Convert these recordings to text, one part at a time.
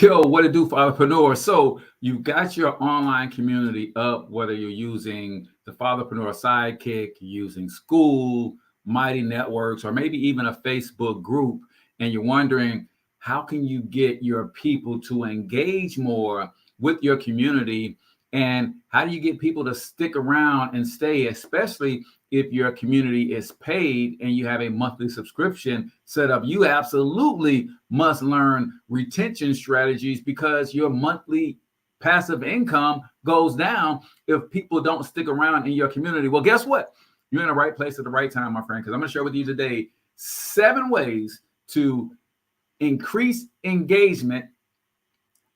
Yo, what it do for entrepreneurs? So you got your online community up, whether you're using the Fatherpreneur Sidekick, using School, Mighty Networks, or maybe even a Facebook group, and you're wondering how can you get your people to engage more with your community, and how do you get people to stick around and stay, especially if your community is paid and you have a monthly subscription set up. You absolutely must learn retention strategies because your monthly passive income goes down if people don't stick around in your community. Well, guess what? You're in the right place at the right time, my friend, because I'm going to share with you today 7 ways to increase engagement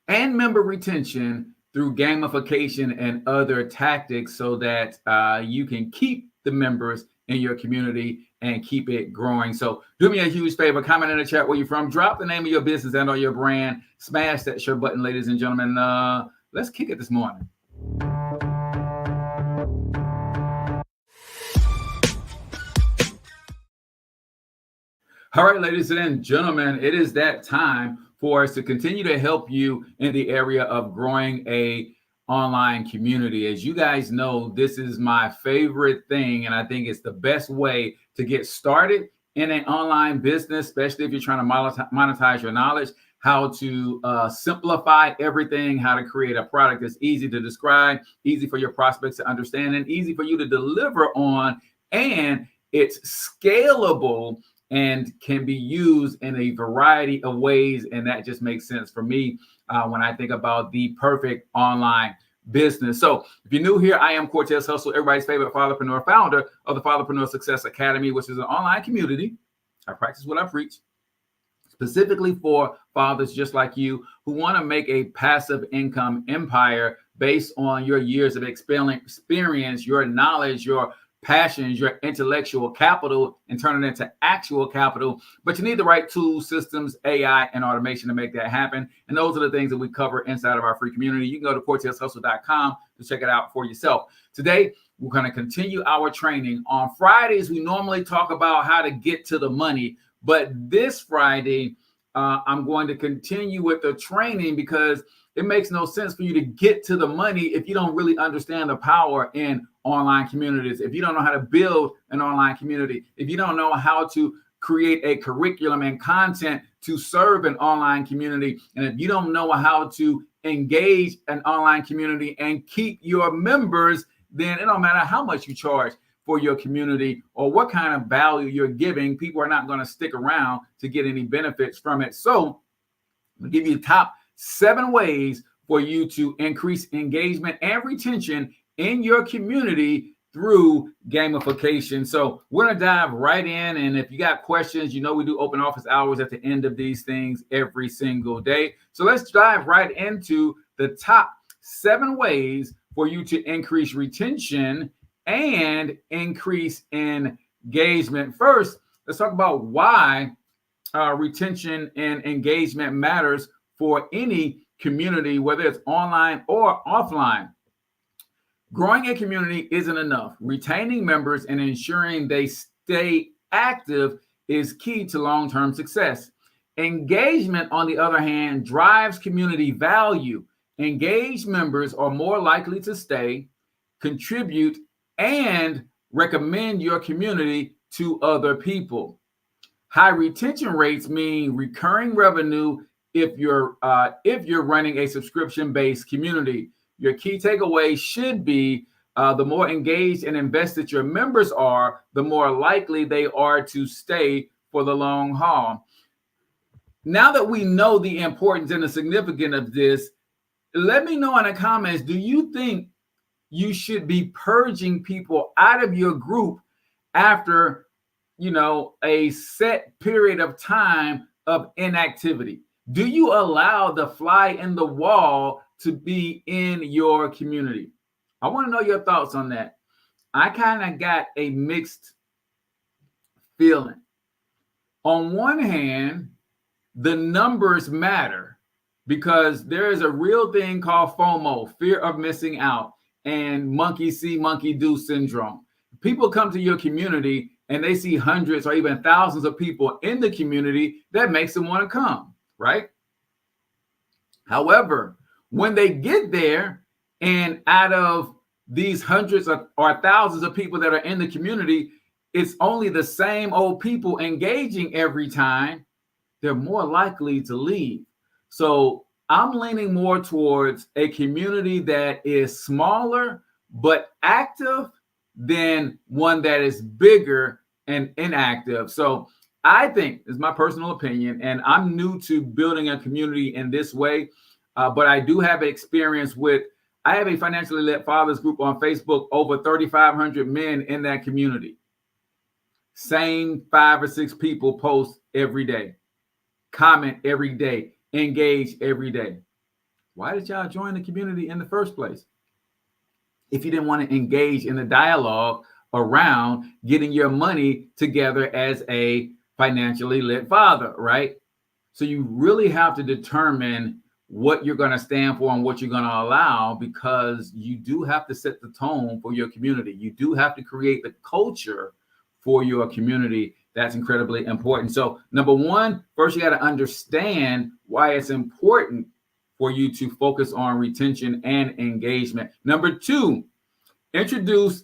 and member retention through gamification and other tactics so that you can keep the members in your community and keep it growing. So do me a huge favor, comment in the chat where you're from, drop the name of your business and or your brand, smash that share button, ladies and gentlemen. Let's kick it this morning. All right, ladies and gentlemen, it is that time for us to continue to help you in the area of growing a online community. As you guys know, this is my favorite thing, and I think it's the best way to get started in an online business, especially if you're trying to monetize your knowledge, how to simplify everything, how to create a product that's easy to describe, easy for your prospects to understand, and easy for you to deliver on, and it's scalable and can be used in a variety of ways. And that just makes sense for me when I think about the perfect online business. So if you're new here, I am Cortez Hustle, everybody's favorite fatherpreneur, founder of the Fatherpreneur Success Academy, which is an online community. I practice what I preach, specifically for fathers just like you who want to make a passive income empire based on your years of experience, your knowledge, your passions, your intellectual capital, and turn it into actual capital. But you need the right tools, systems, AI, and automation to make that happen. And those are the things that we cover inside of our free community. You can go to CortezHustle.com to check it out for yourself. Today, we're going to continue our training. On Fridays, we normally talk about how to get to the money. But this Friday, I'm going to continue with the training because it makes no sense for you to get to the money if you don't really understand the power in online communities, if you don't know how to build an online community, if you don't know how to create a curriculum and content to serve an online community, and if you don't know how to engage an online community and keep your members, then it don't matter how much you charge for your community or what kind of value you're giving. People are not going to stick around to get any benefits from it. So I'll give you the top 7 ways for you to increase engagement and retention in your community through gamification. So we're going to dive right in. And if you got questions, you know we do open office hours at the end of these things every single day. So let's dive right into the top 7 ways for you to increase retention and increase engagement. First, let's talk about why retention and engagement matters for any community, whether it's online or offline. Growing a community isn't enough. Retaining members and ensuring they stay active is key to long-term success. Engagement, on the other hand, drives community value. Engaged members are more likely to stay, contribute, and recommend your community to other people. High retention rates mean recurring revenue if you're running a subscription-based community. Your key takeaway should be the more engaged and invested your members are, the more likely they are to stay for the long haul. Now that we know the importance and the significance of this, let me know in the comments, do you think you should be purging people out of your group after, a set period of time of inactivity? Do you allow the fly in the wall to be in your community? I want to know your thoughts on that. I kind of got a mixed feeling. On one hand, the numbers matter because there is a real thing called FOMO, fear of missing out, and monkey see, monkey do syndrome. People come to your community and they see hundreds or even thousands of people in the community that makes them want to come, right? However, when they get there, and out of these hundreds or thousands of people that are in the community, it's only the same old people engaging every time, they're more likely to leave. So I'm leaning more towards a community that is smaller but active than one that is bigger and inactive. So I think, is my personal opinion, and I'm new to building a community in this way, but I do have experience with. I have a financially led fathers group on Facebook, over 3,500 men in that community. Same 5 or 6 people post every day, comment every day, engage every day. Why did y'all join the community in the first place? If you didn't want to engage in the dialogue around getting your money together as a financially lit father, right? So you really have to determine what you're going to stand for and what you're going to allow, because you do have to set the tone for your community. You do have to create the culture for your community. That's incredibly important. So number one, first you got to understand why it's important for you to focus on retention and engagement. Number two, introduce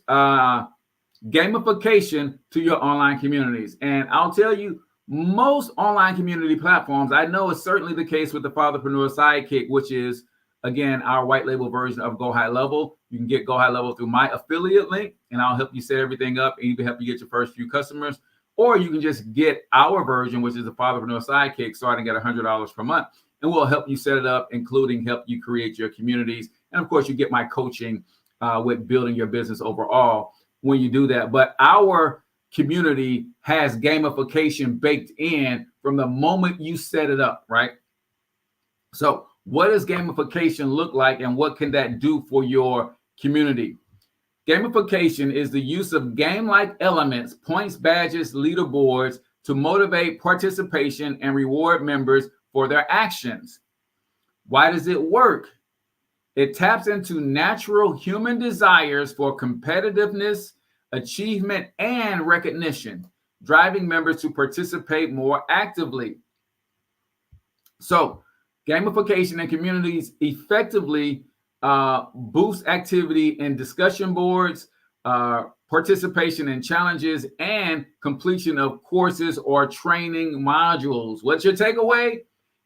gamification to your online communities. And I'll tell you, most online community platforms, I know it's certainly the case with the Fatherpreneur Sidekick, which is, again, our white label version of Go High Level. You can get Go High Level through my affiliate link, and I'll help you set everything up and even help you get your first few customers. Or you can just get our version, which is the Fatherpreneur Sidekick, starting at $100 per month. And we'll help you set it up, including help you create your communities. And of course, you get my coaching with building your business overall when you do that. But our community has gamification baked in from the moment you set it up, right? So what does gamification look like, and what can that do for your community? Gamification is the use of game-like elements, points, badges, leaderboards to motivate participation and reward members for their actions. Why does it work? It taps into natural human desires for competitiveness, achievement, and recognition, driving members to participate more actively. So, gamification in communities effectively boosts activity in discussion boards, participation in challenges, and completion of courses or training modules. What's your takeaway?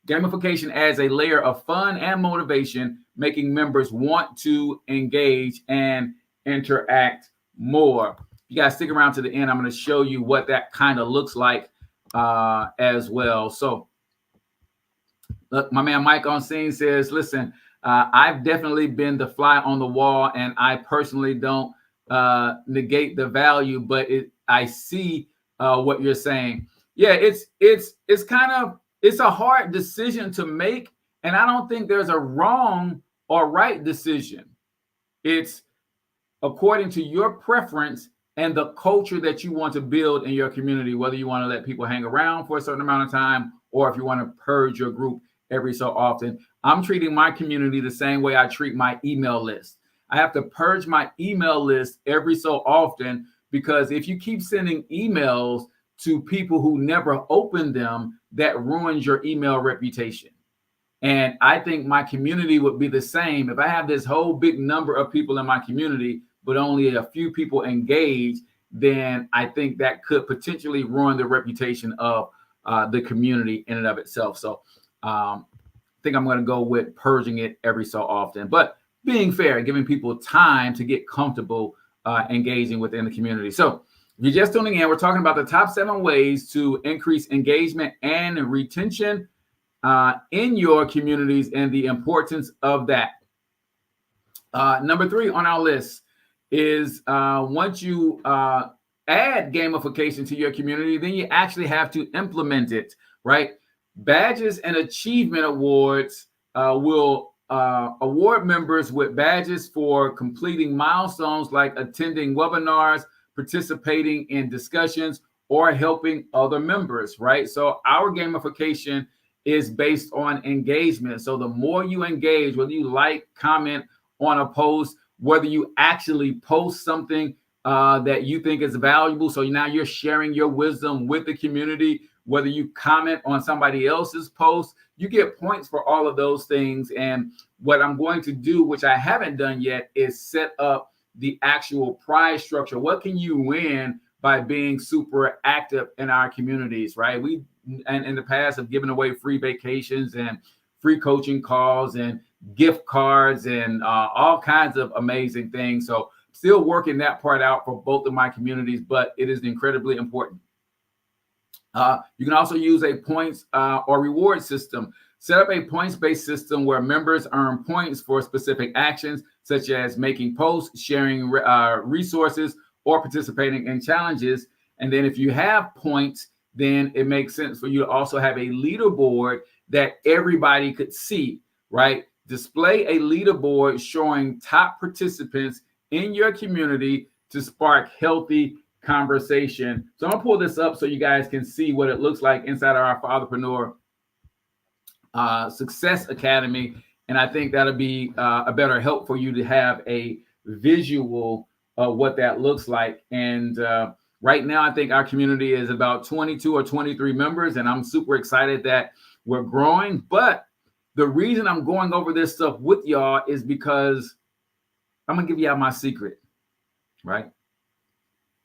Gamification adds a layer of fun and motivation, making members want to engage and interact more. You guys stick around to the end. I'm going to show you what that kind of looks like as well. So, look, my man Mike on scene says, listen, I've definitely been the fly on the wall, and I personally don't negate the value, but I see what you're saying. Yeah, it's kind of, it's a hard decision to make, and I don't think there's a wrong or right decision. It's according to your preference and the culture that you want to build in your community, whether you want to let people hang around for a certain amount of time, or if you want to purge your group every so often. I'm treating my community the same way I treat my email list. I have to purge my email list every so often, because if you keep sending emails to people who never open them, that ruins your email reputation. And I think my community would be the same. If I have this whole big number of people in my community, but only a few people engage, then I think that could potentially ruin the reputation of the community in and of itself. So I think I'm going to go with purging it every so often, but being fair, giving people time to get comfortable engaging within the community. So if you're just tuning in, we're talking about the top 7 ways to increase engagement and retention in your communities and the importance of that. Number 3 on our list is once you add gamification to your community, then you actually have to implement it, right? Badges and achievement awards will award members with badges for completing milestones like attending webinars, participating in discussions, or helping other members, right? So our gamification is based on engagement. So the more you engage, whether you like, comment on a post, whether you actually post something that you think is valuable, so now you're sharing your wisdom with the community, whether you comment on somebody else's post, you get points for all of those things. And what I'm going to do, which I haven't done yet, is set up the actual prize structure. What can you win by being super active in our communities, right? We, and in the past, have given away free vacations and free coaching calls and gift cards and all kinds of amazing things. So still working that part out for both of my communities, but it is incredibly important. You can also use a points or reward system. Set up a points-based system where members earn points for specific actions, such as making posts, sharing resources, or participating in challenges. And then if you have points, then it makes sense for you to also have a leaderboard that everybody could see, right? Display a leaderboard showing top participants in your community to spark healthy conversation. So I'm gonna pull this up so you guys can see what it looks like inside of our Fatherpreneur Success Academy. And I think that'll be a better help for you to have a visual of what that looks like. And right now, I think our community is about 22 or 23 members, and I'm super excited that we're growing. But the reason I'm going over this stuff with y'all is because I'm gonna give y'all my secret, right?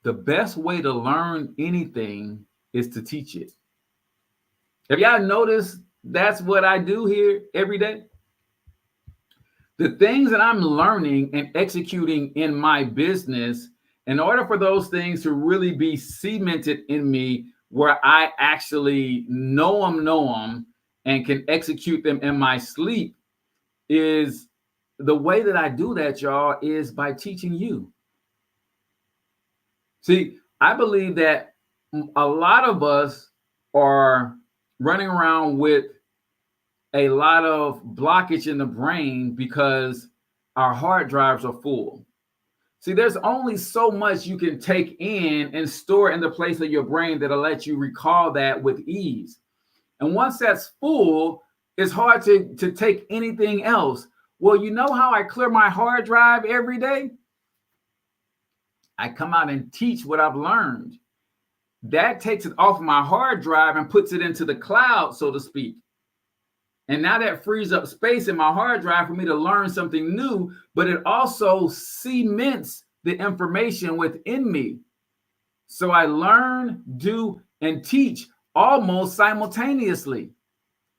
The best way to learn anything is to teach it. Have y'all noticed that's what I do here every day? The things that I'm learning and executing in my business, in order for those things to really be cemented in me, where I actually know them, and can execute them in my sleep, is the way that I do that, y'all, is by teaching you. See, I believe that a lot of us are running around with a lot of blockage in the brain because our hard drives are full. See, there's only so much you can take in and store in the place of your brain that'll let you recall that with ease. And once that's full, it's hard to take anything else. Well, you know how I clear my hard drive every day? I come out and teach what I've learned. That takes it off my hard drive and puts it into the cloud, so to speak. And now that frees up space in my hard drive for me to learn something new, but it also cements the information within me. So I learn, do, and teach almost simultaneously.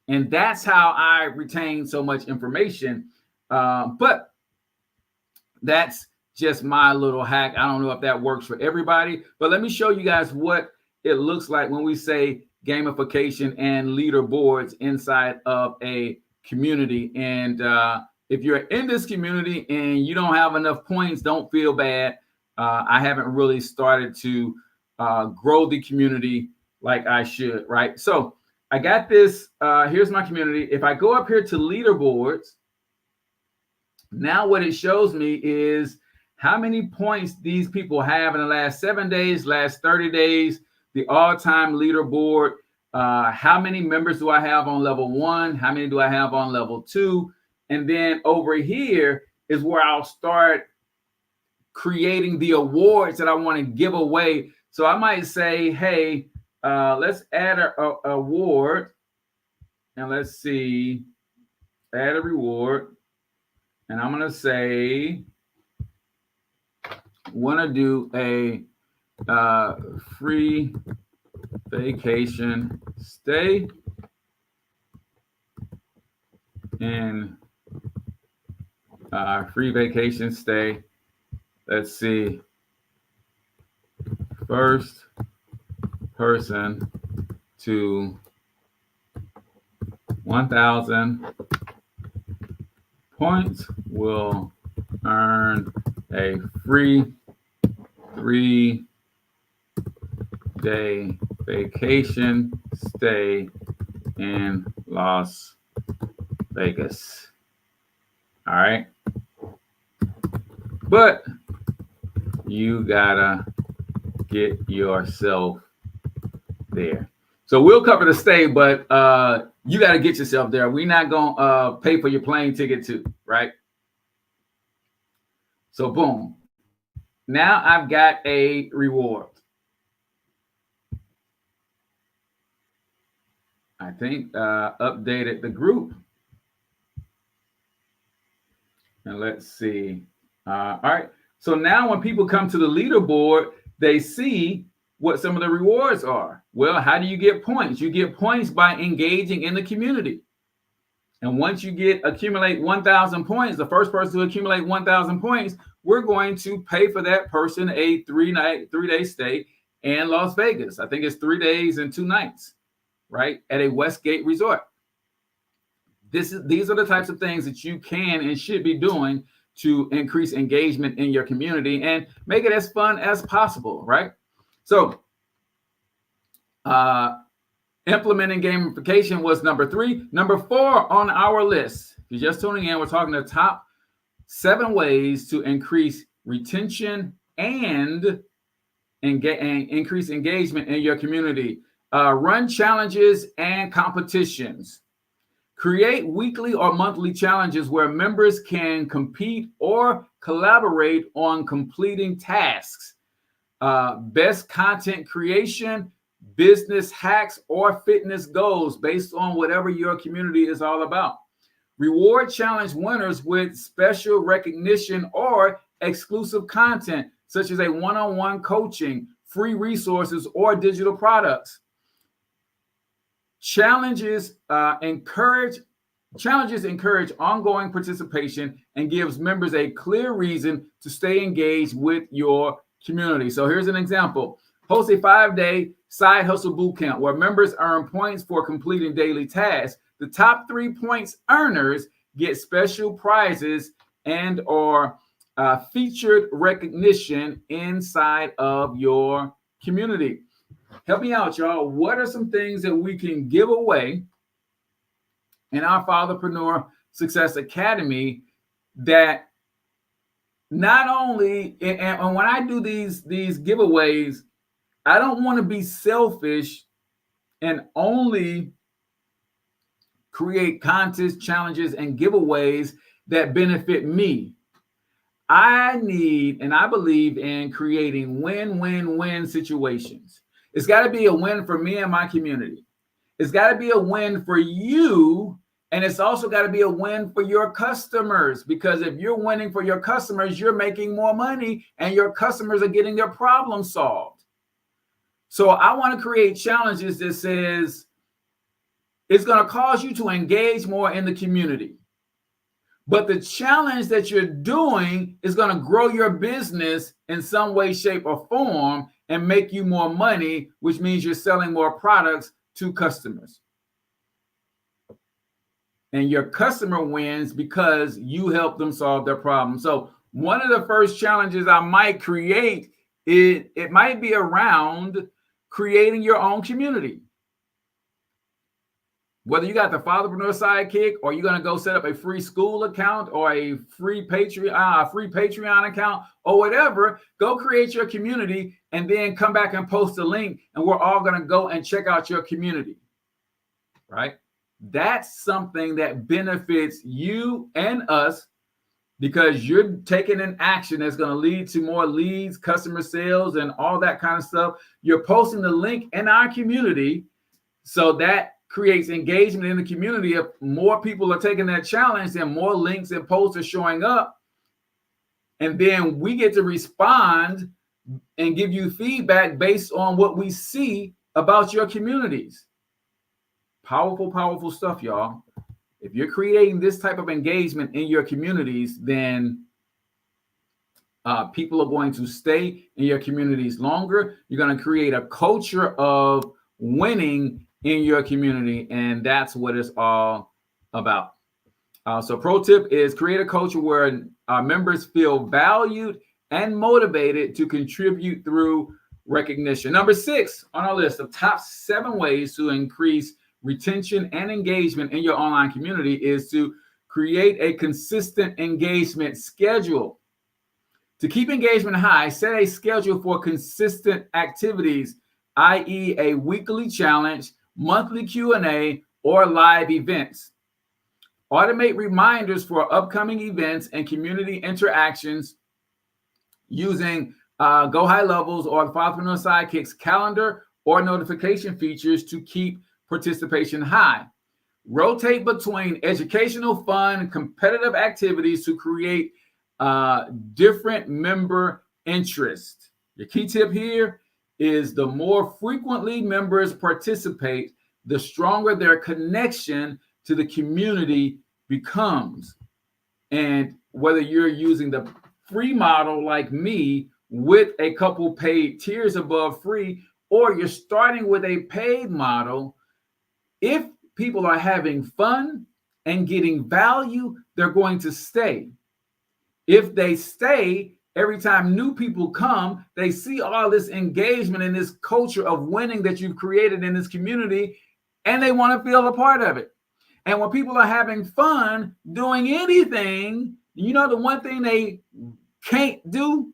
And that's how I retain so much information. But that's just my little hack. I don't know if that works for everybody, but let me show you guys what it looks like when we say gamification and leaderboards inside of a community. And if you're in this community and you don't have enough points, don't feel bad. I haven't really started to grow the community like I should, right? So I got this. Here's my community. If I go up here to leaderboards, now what it shows me is how many points these people have in the last 7 days, last 30 days, the all-time leaderboard. How many members do I have on level 1? How many do I have on level 2? And then over here is where I'll start creating the awards that I want to give away. So I might say, hey, let's add a award. And let's see, add a reward. And I'm going to say, want to do a free vacation stay and free vacation stay. Let's see, first person to 1,000 points will earn a free 3-day vacation stay in Las Vegas. All right. But you gotta get yourself there. So we'll cover the stay, but you got to get yourself there. We're not going to pay for your plane ticket too, right? So boom. Now I've got a reward. I think updated the group. And let's see. All right. So now when people come to the leaderboard, they see what some of the rewards are. Well, how do you get points? You get points by engaging in the community. And once you accumulate 1,000 points, the first person to accumulate 1,000 points, we're going to pay for that person a 3-day stay in Las Vegas. I think it's 3 days and 2 nights, right, at a Westgate resort. These are the types of things that you can and should be doing to increase engagement in your community and make it as fun as possible, right? So, implementing gamification was number 3. Number 4 on our list, if you're just tuning in, we're talking the top 7 ways to increase retention and increase engagement in your community. Run challenges and competitions. Create weekly or monthly challenges where members can compete or collaborate on completing tasks. Best content creation, business hacks, or fitness goals based on whatever your community is all about. Reward challenge winners with special recognition or exclusive content, such as a one-on-one coaching, free resources, or digital products. Challenges encourage ongoing participation and gives members a clear reason to stay engaged with your community. So here's an example. Host a 5-day side hustle bootcamp where members earn points for completing daily tasks. The top 3 points earners get special prizes and or featured recognition inside of your community. Help me out, y'all. What are some things that we can give away in our Fatherpreneur Success Academy that not only, and when I do these giveaways, I don't want to be selfish and only create contests, challenges, and giveaways that benefit me. I need and I believe in creating win-win-win situations. It's got to be a win for me and my community. It's got to be a win for you, and it's also got to be a win for your customers, because if you're winning for your customers, you're making more money and your customers are getting their problem solved. So I want to create challenges that says it's going to cause you to engage more in the community. But the challenge that you're doing is going to grow your business in some way, shape, or form and make you more money, which means you're selling more products to customers. And your customer wins because you help them solve their problem. So one of the first challenges I might create, it might be around creating your own community. Whether you got the Fatherpreneur Sidekick, or you're going to go set up a free school account or a free Patreon account or whatever, go create your community and then come back and post a link, and we're all going to go and check out your community, right? That's something that benefits you and us, because you're taking an action that's going to lead to more leads, customer sales, and all that kind of stuff. You're posting the link in our community, so that creates engagement in the community. If more people are taking that challenge, then more links and posts are showing up. And then we get to respond and give you feedback based on what we see about your communities. Powerful, powerful stuff, y'all. If you're creating this type of engagement in your communities, then people are going to stay in your communities longer. You're going to create a culture of winning in your community, and that's what it's all about. So pro tip is create a culture where our members feel valued and motivated to contribute through recognition. Number 6 on our list of top 7 ways to increase retention and engagement in your online community is to create a consistent engagement schedule. To keep engagement high, set a schedule for consistent activities, i.e. a weekly challenge, monthly Q&A, or live events. Automate reminders for upcoming events and community interactions using Go High Levels or the Fatherpreneur Sidekick's calendar or notification features to keep participation high. Rotate between educational, fun, and competitive activities to create different member interest. Your key tip here is the more frequently members participate, the stronger their connection to the community becomes. And whether you're using the free model like me with a couple paid tiers above free, or you're starting with a paid model, if people are having fun and getting value, they're going to stay. If they stay, every time new people come, they see all this engagement and this culture of winning that you've created in this community, and they want to feel a part of it. And when people are having fun doing anything, you know, the one thing they can't do,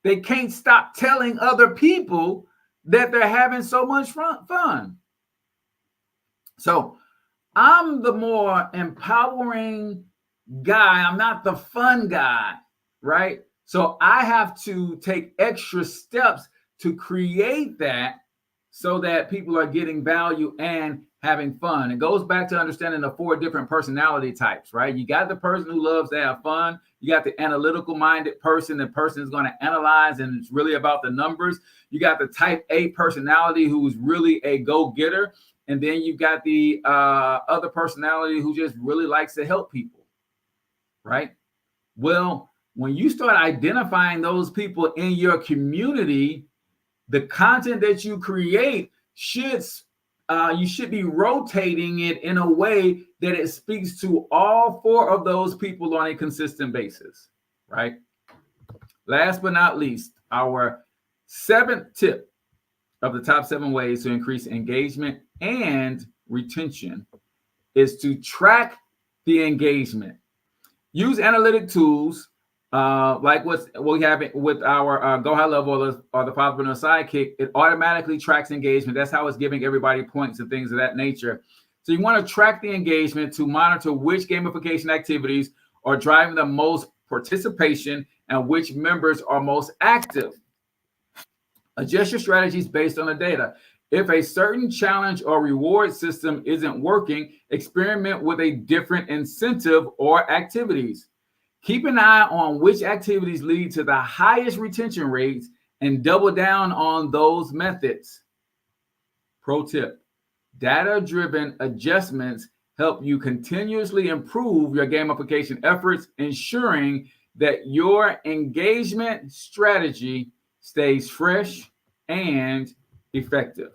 they can't stop telling other people that they're having so much fun. So I'm the more empowering guy. I'm not the fun guy, right? So I have to take extra steps to create that so that people are getting value and having fun. It goes back to understanding the 4 different personality types, right? You got the person who loves to have fun. You got the analytical minded person. The person is going to analyze and it's really about the numbers. You got the type A personality who's really a go-getter. And then you got the other personality who just really likes to help people, right? Well, when you start identifying those people in your community, the content that you create you should be rotating it in a way that it speaks to all 4 of those people on a consistent basis, right? Last but not least, our 7th tip of the top 7 ways to increase engagement and retention is to track the engagement. Use analytic tools like what we have with our Go High Level or the 5-minute sidekick. It automatically tracks engagement. That's how it's giving everybody points and things of that nature. So you want to track the engagement to monitor which gamification activities are driving the most participation and which members are most active. Adjust your strategies based on the data. If a certain challenge or reward system isn't working, experiment with a different incentive or activities. Keep an eye on which activities lead to the highest retention rates and double down on those methods. Pro tip: data-driven adjustments help you continuously improve your gamification efforts, ensuring that your engagement strategy stays fresh and effective.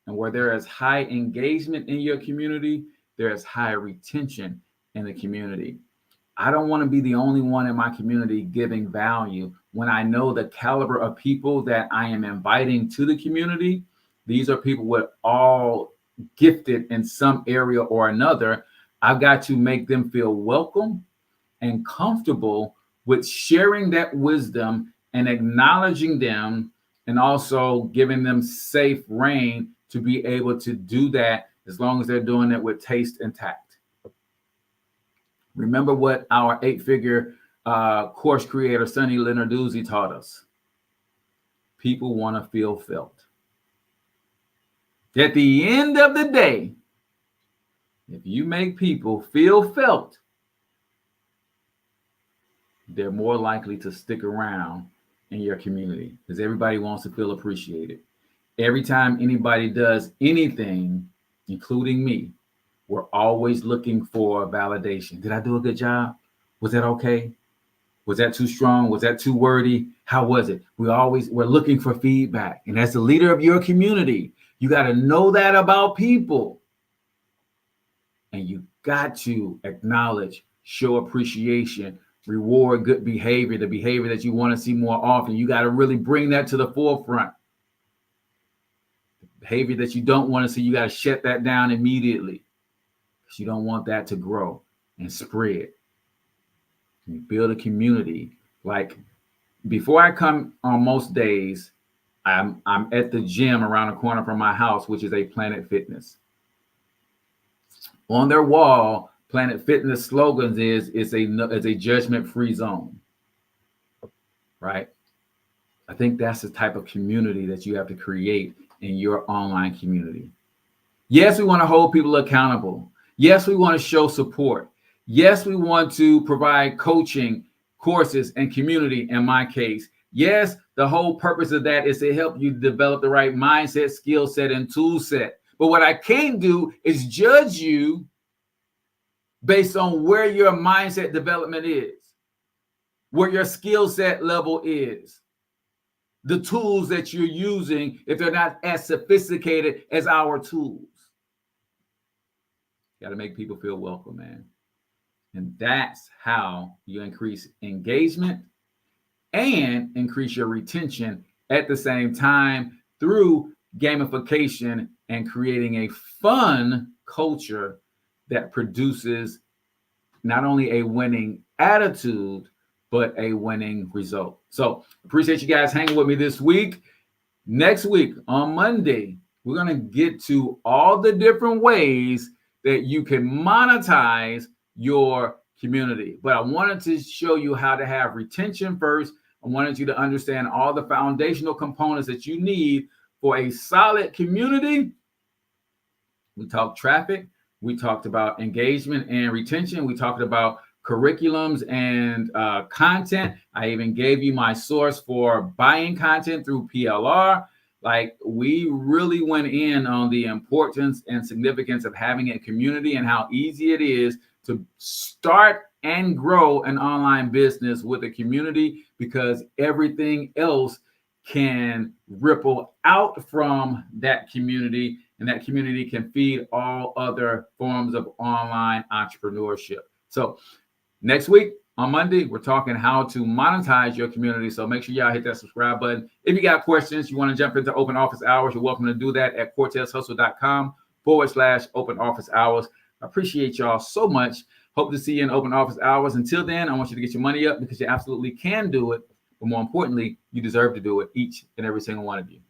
And where there is high engagement in your community, there is high retention in the community. I don't want to be the only one in my community giving value when I know the caliber of people that I am inviting to the community. These are people with all gifted in some area or another. I've got to make them feel welcome and comfortable with sharing that wisdom and acknowledging them, and also giving them safe reign to be able to do that as long as they're doing it with taste and tact. Remember what our 8-figure course creator, Sonny Lenarduzzi, taught us. People want to feel felt. At the end of the day, if you make people feel felt, they're more likely to stick around in your community because everybody wants to feel appreciated. Every time anybody does anything, including me, we're always looking for validation. Did I do a good job? Was that okay? Was that too strong? Was that too wordy? How was it? We're looking for feedback. And as the leader of your community, you got to know that about people. And you got to acknowledge, show appreciation, reward good behavior, the behavior that you want to see more often. You got to really bring that to the forefront. The behavior that you don't want to see, you got to shut that down immediately. You don't want that to grow and spread. You build a community. Like before I come on most days, I'm at the gym around the corner from my house, which is a Planet Fitness. On their wall, Planet Fitness slogans is it's a judgment-free zone. Right? I think that's the type of community that you have to create in your online community. Yes, we want to hold people accountable. Yes, we want to show support. Yes, we want to provide coaching, courses, and community in my case. Yes, the whole purpose of that is to help you develop the right mindset, skill set, and tool set. But what I can't do is judge you based on where your mindset development is, where your skill set level is, the tools that you're using if they're not as sophisticated as our tools. Got to make people feel welcome, man. And that's how you increase engagement and increase your retention at the same time through gamification and creating a fun culture that produces not only a winning attitude, but a winning result. So appreciate you guys hanging with me this week. Next week on Monday, we're going to get to all the different ways that you can monetize your community. But I wanted to show you how to have retention first. I wanted you to understand all the foundational components that you need for a solid community. We talked traffic. We talked about engagement and retention. We talked about curriculums and content. I even gave you my source for buying content through PLR. Like, we really went in on the importance and significance of having a community and how easy it is to start and grow an online business with a community, because everything else can ripple out from that community, and that community can feed all other forms of online entrepreneurship. So next week on Monday, we're talking how to monetize your community. So make sure y'all hit that subscribe button. If you got questions, you want to jump into open office hours, you're welcome to do that at cortezhustle.com/open office hours. I appreciate y'all so much. Hope to see you in open office hours. Until then, I want you to get your money up, because you absolutely can do it. But more importantly, you deserve to do it, each and every single one of you.